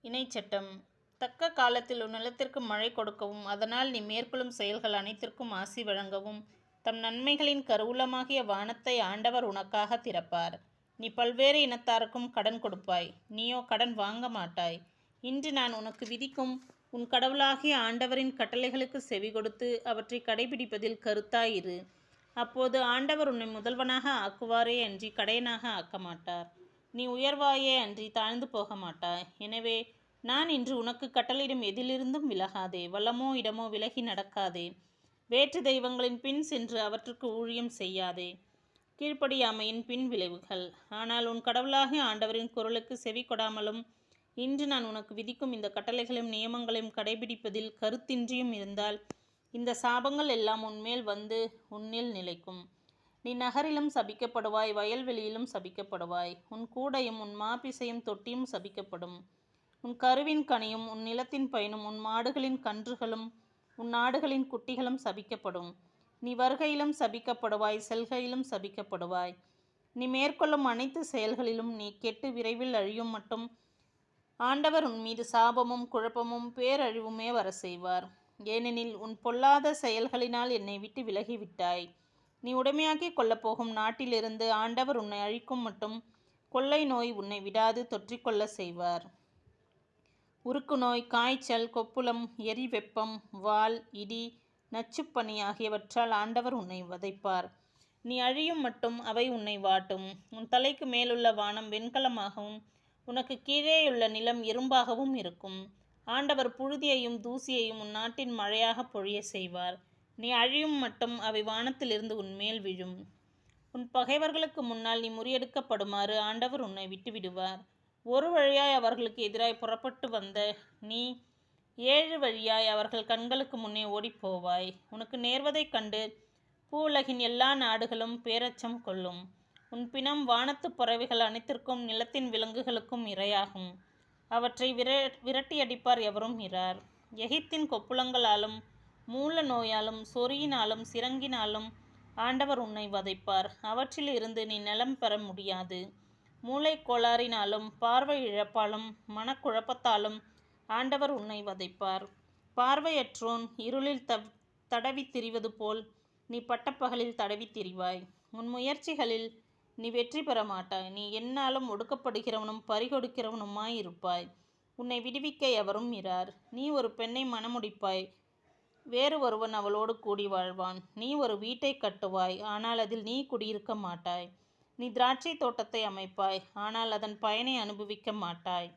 இணைச்சட்டம். தக்க காலத்தில் உன் நிலத்திற்கு மழை கொடுக்கவும் அதனால் நீ மேற்கொள்ளும் செயல்கள் அனைத்திற்கும் ஆசி வழங்கவும் தம் நன்மைகளின் கருவூலமாகிய வானத்தை ஆண்டவர் உனக்காக திறப்பார். நீ பல்வேறு இனத்தாருக்கும் கடன் கொடுப்பாய், நீயோ கடன் வாங்க மாட்டாய். இன்று நான் உனக்கு விதிக்கும் உன் கடவுளாகிய ஆண்டவரின் கட்டளைகளுக்கு செவி கொடுத்து அவற்றை கடைபிடிப்பதில் கருத்தாயிரு. அப்போது ஆண்டவர் உன்னை முதல்வனாக ஆக்குவாரே அன்றி கடையனாக ஆக்க மாட்டார். நீ உயர்வாயே அன்றி தாழ்ந்து போக மாட்டாய். எனவே நான் இன்று உனக்கு கட்டளையிடும் எதிலிருந்தும் விலகாதே, வலமோ இடமோ விலகி நடக்காதே. வேற்று தெய்வங்களின் பின் சென்று அவற்றுக்கு ஊழியம் செய்யாதே. கீழ்ப்படியாமையின் பின் விளைவுகள். ஆனால் உன் கடவுளாகிய ஆண்டவரின் குரலுக்கு செவி கொடாமலும் இன்று நான் உனக்கு விதிக்கும் இந்த கட்டளைகளையும் நியமங்களையும் கடைபிடிப்பதில் கருத்தின்றியும் இருந்தால் இந்த சாபங்கள் எல்லாம் உன்மேல் வந்து உன்னில் நிலைக்கும். நீ நகரிலும் சபிக்கப்படுவாய், வயல்வெளியிலும் சபிக்கப்படுவாய். உன் கூடையும் உன் மாப்பிசையும் தொட்டியும் சபிக்கப்படும். உன் கருவின் கனியும் உன் நிலத்தின் பயனும் உன் மாடுகளின் கன்றுகளும் உன் ஆடுகளின் குட்டிகளும் சபிக்கப்படும். நீ வருகையிலும் சபிக்கப்படுவாய், செல்கையிலும் சபிக்கப்படுவாய். நீ மேற்கொள்ளும் அனைத்து செயல்களிலும் நீ கெட்டு விரைவில் அழியும் மட்டும் ஆண்டவர் உன் மீது சாபமும் குழப்பமும் பேரழிவுமே வர செய்வார். ஏனெனில் உன் பொல்லாத செயல்களினால் என்னை விட்டு விலகிவிட்டாய். நீ உடைமையாக்கி கொள்ளப்போகும் நாட்டிலிருந்து ஆண்டவர் உன்னை அழிக்கும் மட்டும் கொள்ளை நோய் உன்னை விடாது தொற்றிக்கொள்ள செய்வார். உருக்கு நோய், காய்ச்சல், கொப்புளம், எரி வெப்பம், வாள், இடி, நச்சுப்பனி ஆகியவற்றால் ஆண்டவர் உன்னை வதைப்பார். நீ அழியும் மட்டும் அவை உன்னை வாட்டும். உன் தலைக்கு மேலுள்ள வானம் வெண்கலமாகவும் உனக்கு கீழேயுள்ள நிலம் இரும்பாகவும் இருக்கும். ஆண்டவர் புழுதியையும் தூசியையும் உன் நாட்டின் மழையாக பொழிய செய்வார். நீ அழியும் மட்டும் அவை வானத்திலிருந்து உன்மேல் விழும். உன் பகைவர்களுக்கு முன்னால் நீ முறியெடுக்கப்படுமாறு ஆண்டவர் உன்னை விட்டுவிடுவார். ஒரு வழியாய் அவர்களுக்கு எதிராய் புறப்பட்டு வந்த நீ 7 வழியாய் அவர்கள் கண்களுக்கு முன்னே ஓடிப்போவாய். உனக்கு நேர்வதைக் கண்டு பூவுலகின் எல்லா நாடுகளும் பேரச்சம் கொள்ளும். உன் பிணம் வானத்து பறவைகள் அனைத்திற்கும் நிலத்தின் விலங்குகளுக்கும் இரையாகும். அவற்றை விரட்டியடிப்பார் எவரும் இரார். எகிப்தின் கொப்புளங்களாலும் மூல நோயாலும் சொறியினாலும் சிரங்கினாலும் ஆண்டவர் உன்னை வதைப்பார். அவற்றில் இருந்து நீ நலம் பெற முடியாது. மூளை கோளாறினாலும் பார்வை இழப்பாலும் மனக்குழப்பத்தாலும் ஆண்டவர் உன்னை வதைப்பார். பார்வையற்றோன் இருளில் தடவி திரிவது போல் நீ பட்டப்பகலில் தடவி திரிவாய். உன் முயற்சிகளில் நீ வெற்றி பெற மாட்டாய். நீ எந்நாளும் ஒடுக்கப்படுகிறவனும் பறிகொடுக்கிறவனுமாயிருப்பாய். உன்னை விடுவிக்க எவரும் இரார். நீ ஒரு பெண்ணை மணமுடிப்பாய், வேறு ஒருவன் அவளோடு கூடி வாழ்வான். நீ ஒரு வீட்டை கட்டுவாய், ஆனால் அதில் நீ குடியிருக்க மாட்டாய். நீ திராட்சை தோட்டத்தை அமைப்பாய், ஆனால் அதன் பயனை அனுபவிக்க மாட்டாய்.